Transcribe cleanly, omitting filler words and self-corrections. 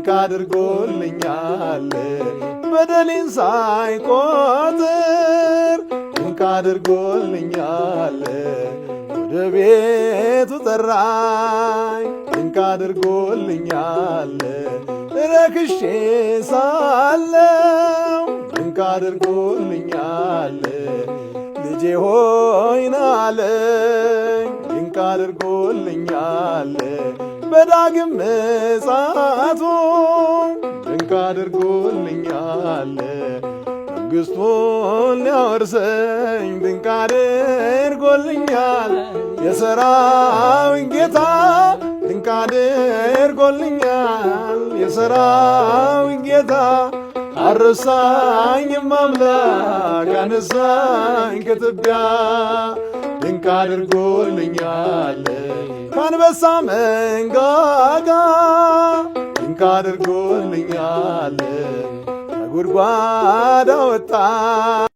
ድንቅ አድርጎልኛል በደሌን ሳይቆጥር ድንቅ አድርጎልኛል ወደ ቤቱ ጠራኝ ድንቅ አድርጎልኛል ረክሼ ሳለው ድንቅ አድርጎልኛል ልጄ ሆይ ናለኝ ድንቅ አድርጎልኛል በዳግም ምጽአቱ ድንቅ አድርጎልኛል መንግሥቱን ሊያወርሰኝ ድንቅ አድርጎልኛል የሠራዊት ጌታ ድንቅ አድርጎልኛል የሠራዊት ጌታ አረሳኝም አምላክ አነሳኝ ከትቢያ ድንቅ አድርጎልኛል ከአንበሳ መንጋጋ ድንቅ አድርጎልኛል ከጉድጓድ አወጣኝ